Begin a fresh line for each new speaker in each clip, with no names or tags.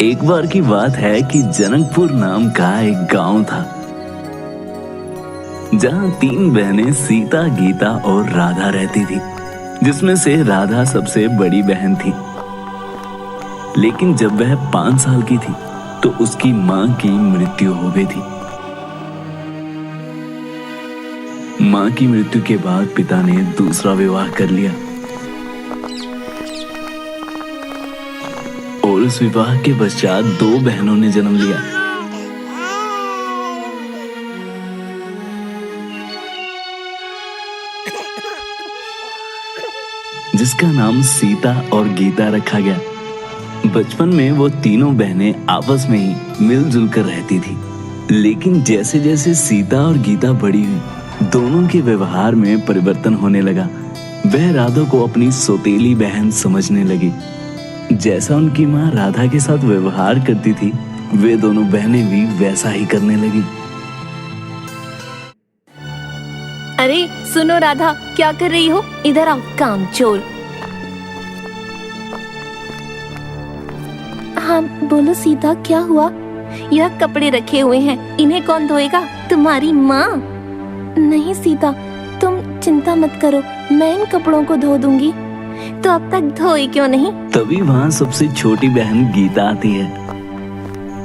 एक बार की बात है कि जनकपुर नाम का एक गांव था, जहां 3 बहनें सीता, गीता और राधा रहती थी, जिसमें से राधा सबसे बड़ी बहन थी। लेकिन जब वह 5 साल की थी तो उसकी मां की मृत्यु हो गई थी। मां की मृत्यु के बाद पिता ने दूसरा विवाह कर लिया और उस विवाह के पश्चात 2 बहनों ने जन्म लिया। जिसका नाम सीता और गीता रखा गया। बचपन में वो तीनों बहनें आपस में ही मिलजुल कर रहती थी, लेकिन जैसे जैसे सीता और गीता बड़ी हुई, दोनों के व्यवहार में परिवर्तन होने लगा। वह राधा को अपनी सौतेली बहन समझने लगी। जैसा उनकी मां राधा के साथ व्यवहार करती थी, वे दोनों बहनें भी वैसा ही करने लगी।
अरे सुनो राधा, क्या कर रही हो? इधर आओ कामचोर। हाँ बोलो सीता, क्या हुआ? यह कपड़े रखे हुए हैं, इन्हें कौन धोएगा? तुम्हारी माँ? नहीं सीता, तुम चिंता मत करो, मैं इन कपड़ों को धो दूंगी। तो अब तक धोए क्यों नहीं?
तभी वहाँ सबसे छोटी बहन गीता आती है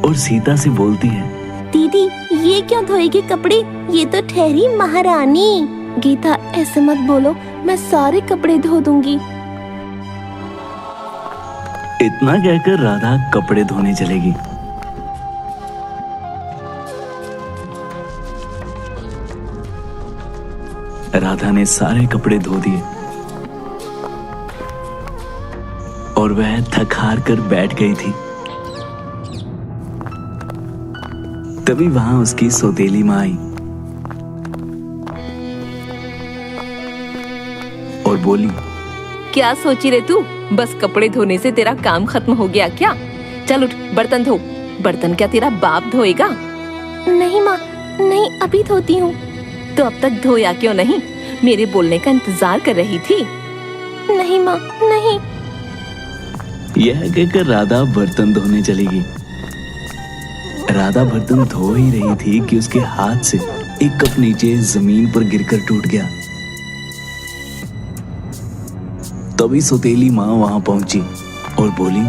और सीता से बोलती है,
दीदी ये क्यों धोएगी कपड़े? ये तो ठहरी महारानी। गीता ऐसे मत बोलो, मैं सारे कपड़े धो दूंगी।
इतना कहकर राधा कपड़े धोने चलेगी। राधा ने सारे कपड़े धो दिए और वह थक हार कर बैठ गई थी। तभी वहां उसकी सौतेली मां आई और बोली,
क्या सोची रे तू? बस कपड़े धोने से तेरा काम खत्म हो गया क्या? चल उठ, बर्तन धो। बर्तन क्या तेरा बाप धोएगा? नहीं माँ, नहीं अभी धोती हूँ। तो अब तक धोया क्यों नहीं? मेरे बोलने का इंतजार कर रही थी। नहीं माँ, नहीं।
यह कहकर राधा बर्तन धोने चली गई। राधा बर्तन धो ही रही थी कि उसके हाथ से एक कप नीचे जमीन पर गिरकर टूट गया। तभी सौतेली माँ वहां पहुंची और बोली,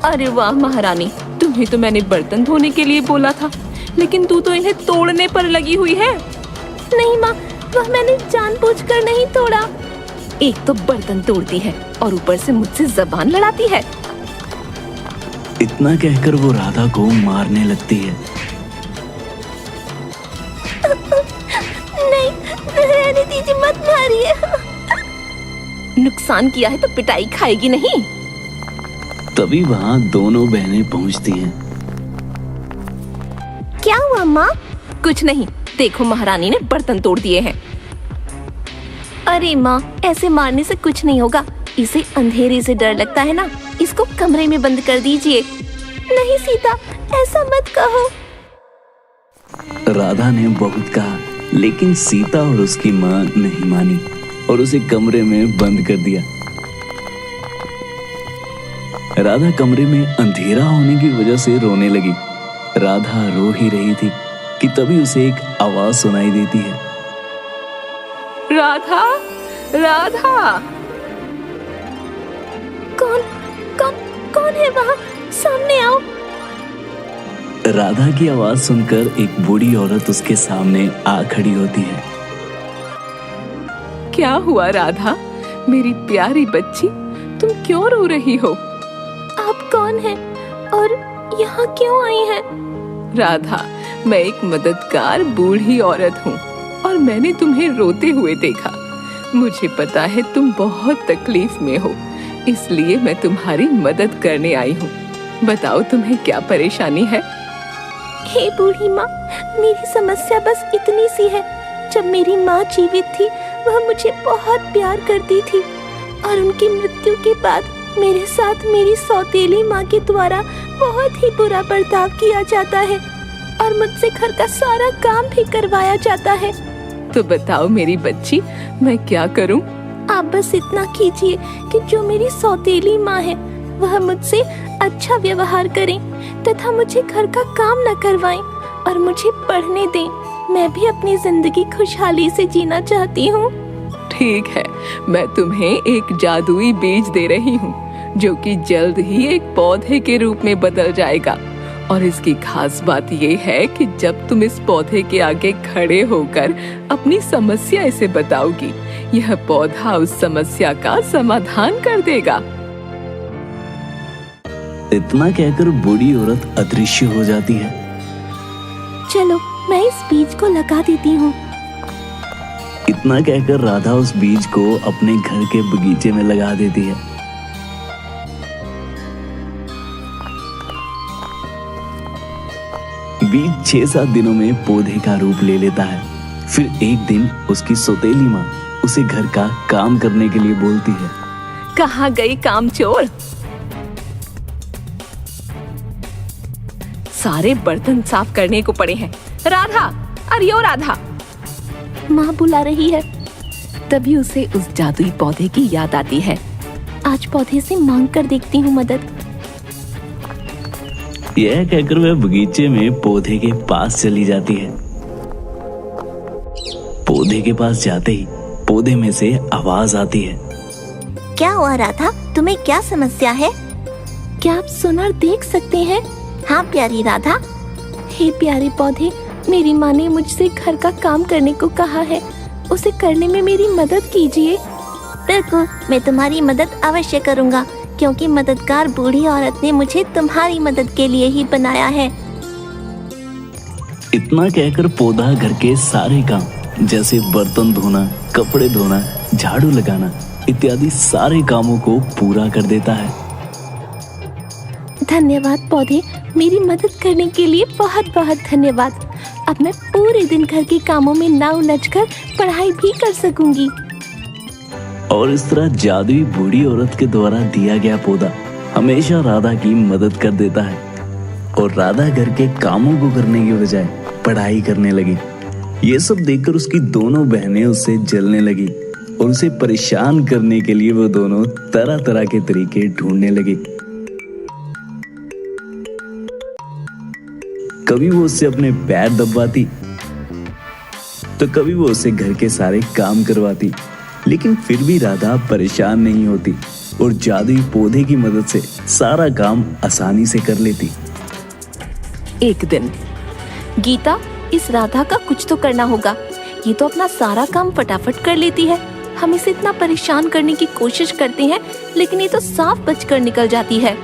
अरे वाह महारानी, तुम्हें तो मैंने बर्तन धोने के लिए बोला था, लेकिन तू तो इन्हें तोड़ने पर लगी हुई है। नहीं माँ, वह मैंने जानबूझकर नहीं तोड़ा। एक तो बर्तन तोड़ती है और ऊपर से मुझसे जबान लड़ाती है।
इतना कहकर वो राधा को मारने लगती है।
नहीं, रहने दीजिए, मत मारिए। नुकसान किया है तो पिटाई खाएगी नहीं।
तभी वहां दोनों बहनें पहुंचती हैं।
क्या हुआ माँ? कुछ नहीं, देखो महारानी ने बर्तन तोड़ दिए हैं। अरे माँ, ऐसे मारने से कुछ नहीं होगा। इसे अंधेरे से डर लगता है ना, इसको कमरे में बंद कर दीजिए। नहीं सीता, ऐसा मत कहो।
राधा ने बहुत कहा, लेकिन सीता और उसकी माँ नहीं मानी और उसे कमरे में बंद कर दिया। राधा कमरे में अंधेरा होने की वजह से रोने लगी। राधा रो ही रही थी कि तभी उसे एक आवाज सुनाई देती है,
राधा, राधा। कौन कौन कौन है वहाँ? सामने आओ।
राधा की आवाज सुनकर एक बूढ़ी औरत उसके सामने आ खड़ी होती है।
क्या हुआ राधा, मेरी प्यारी बच्ची, तुम क्यों रो रही हो? आप कौन हैं और यहाँ क्यों आई हैं? राधा, मैं एक मददगार बूढ़ी औरत हूँ और मैंने तुम्हें रोते हुए देखा। मुझे पता है तुम बहुत तकलीफ में हो, इसलिए मैं तुम्हारी मदद करने आई हूँ। बताओ तुम्हें क्या परेशानी है? हे बूढ़ी माँ, मेरी समस्या बस इतनी सी है। जब मेरी माँ जीवित थी, वह मुझे बहुत प्यार करती थी और उनकी मृत्यु के बाद मेरे साथ मेरी सौतेली माँ के द्वारा बहुत ही बुरा बर्ताव किया जाता है और मुझसे घर का सारा काम भी करवाया जाता है। तो बताओ मेरी बच्ची, मैं क्या करूं? आप बस इतना कीजिए कि जो मेरी सौतेली माँ है वह मुझसे अच्छा व्यवहार करें तथा मुझे घर का काम न करवाएं और मुझे पढ़ने दें। मैं भी अपनी जिंदगी खुशहाली से जीना चाहती हूँ। ठीक है, मैं तुम्हें एक जादुई बीज दे रही हूँ जो कि जल्द ही एक पौधे के रूप में बदल जाएगा। और इसकी खास बात ये है कि जब तुम इस पौधे के आगे खड़े होकर अपनी समस्या इसे बताओगी, यह पौधा उस समस्या का समाधान कर देगा।
इतना कहकर बूढ़ी औरत अदृश्य हो जाती है।
चलो मैं इस बीज को लगा देती हूँ।
इतना कहकर राधा उस बीज को अपने घर के बगीचे में लगा देती है। बीज 6-7 दिनों में पौधे का रूप ले लेता है। फिर एक दिन उसकी सौतेली माँ उसे घर का काम करने के लिए बोलती है।
कहाँ गई कामचोर? सारे बर्तन साफ करने को पड़े हैं। राधा, अरे ओ राधा! माँ बुला रही है। तभी उसे उस जादुई पौधे की याद आती है। आज पौधे से मांग कर देखती हूँ मदद।
यह कहकर वह बगीचे में पौधे के पास चली जाती है। पौधे के पास जाते ही पौधे में से आवाज आती है।
क्या हुआ राधा, तुम्हें क्या समस्या है?
क्या आप सुनर देख सकते हैं?
हाँ प्यारी राधा।
हे प्यारे पौधे, मेरी माँ ने मुझसे घर का काम करने को कहा है। उसे करने में मेरी मदद कीजिए।
बिल्कुल, मैं तुम्हारी मदद अवश्य करूँगा, क्योंकि मददगार बूढ़ी औरत ने मुझे तुम्हारी मदद के लिए ही बनाया है।
इतना कहकर पौधा घर के सारे काम जैसे बर्तन धोना, कपड़े धोना, झाड़ू लगाना इत्यादि सारे कामों को पूरा कर देता है।
धन्यवाद पौधे, मेरी मदद करने के लिए बहुत बहुत धन्यवाद। अब मैं पूरे दिन घर के कामों में ना उलझकर पढ़ाई भी कर सकूंगी।
और इस तरह जादुई बूढ़ी औरत के द्वारा दिया गया पौधा हमेशा राधा की मदद कर देता है और राधा घर के कामों को करने की बजाय पढ़ाई करने लगी। ये सब देखकर उसकी दोनों बहनें उससे जलने लगी और उसे परेशान करने के लिए वो दोनों तरह तरह के तरीके ढूंढने लगे। कभी वो उससे अपने पैर दबाती तो कभी वो उससे घर के सारे काम करवाती, लेकिन फिर भी राधा परेशान नहीं होती और जादुई पौधे की मदद से सारा काम आसानी से कर लेती।
एक दिन गीता, इस राधा का कुछ तो करना होगा। ये तो अपना सारा काम फटाफट कर लेती है। हम इसे इतना परेशान करने की कोशिश करते हैं, लेकिन ये तो साफ बचकर निकल जाती है।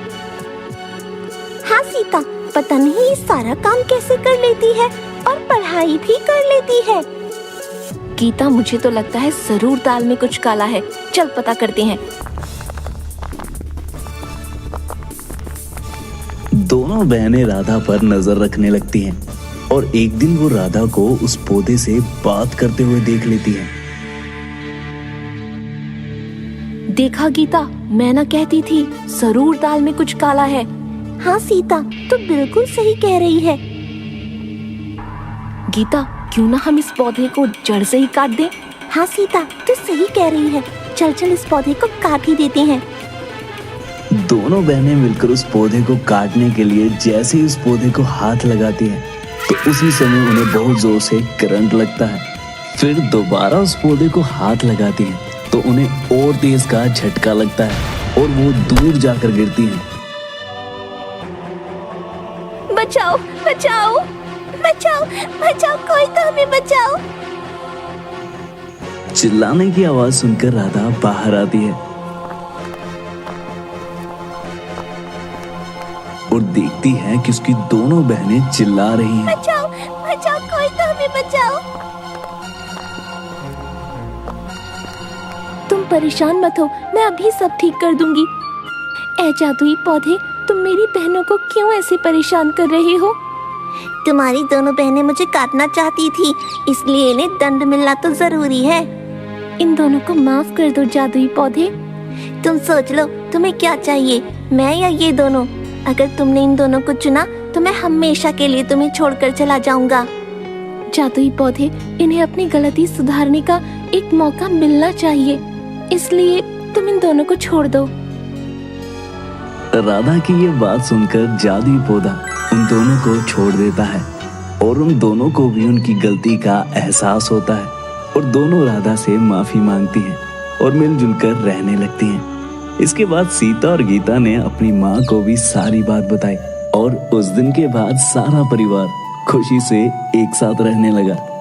हाँ सीता, पता नहीं ये सारा काम कैसे कर लेती है और पढ़ाई भी कर लेती है।
गीता, मुझे तो लगता है जरूर दाल में कुछ काला है। चल पता करते हैं।
दोनों बहनें राधा पर नजर रखने लगती हैं और एक दिन वो राधा को उस पौधे से बात करते हुए देख लेती है।
देखा गीता, मैं ना कहती थी जरूर दाल में कुछ काला है।
हाँ सीता, तो बिल्कुल सही कह रही है।
गीता, क्यों ना हम इस पौधे को जड़ से ही काट दें?
हाँ सीता, तो सही कह रही है। चल चल इस पौधे को काट ही देते हैं।
दोनों बहनें मिलकर उस पौधे को काटने के लिए जैसे ही उस पौधे को हाथ लगाती हैं, तो उसी समय उन्हें बहुत जोर से करंट लगता है। फिर दोबारा उस पौधे को हाथ लगाती हैं, तो उन्हें और तेज का झटका लगता है और वो दूर जाकर गिरती हैं।
बचाओ बचाओ बचाओ बचाओ, कोई तो हमें बचाओ।
चिल्लाने की आवाज सुनकर राधा बाहर आती है और देखती है कि उसकी दोनों बहनें चिल्ला रही हैं।
बचाओ बचाओ, कोई तो हमें बचाओ।
तुम परेशान मत हो, मैं अभी सब ठीक कर दूंगी। ऐ जादुई पौधे, तुम मेरी बहनों को क्यों ऐसे परेशान कर रहे हो?
तुम्हारी दोनों बहनें मुझे काटना चाहती थी, इसलिए इन्हें दंड मिलना तो जरूरी है।
इन दोनों को माफ कर दो जादुई पौधे।
तुम सोच लो तुम्हें क्या चाहिए, मैं या ये दोनों? अगर तुमने इन दोनों को चुना तो मैं हमेशा के लिए तुम्हें छोड़कर चला जाऊंगा।
जादुई पौधे, इन्हें अपनी गलती सुधारने का एक मौका मिलना चाहिए, इसलिए तुम इन दोनों को छोड़ दो।
राधा की ये बात सुनकर जादुई पौधा उन दोनों को छोड़ देता है और उन दोनों को भी उनकी गलती का एहसास होता है और दोनों राधा से माफी मांगती हैं और मिलजुल कर रहने लगती हैं। इसके बाद सीता और गीता ने अपनी माँ को भी सारी बात बताई और उस दिन के बाद सारा परिवार खुशी से एक साथ रहने लगा।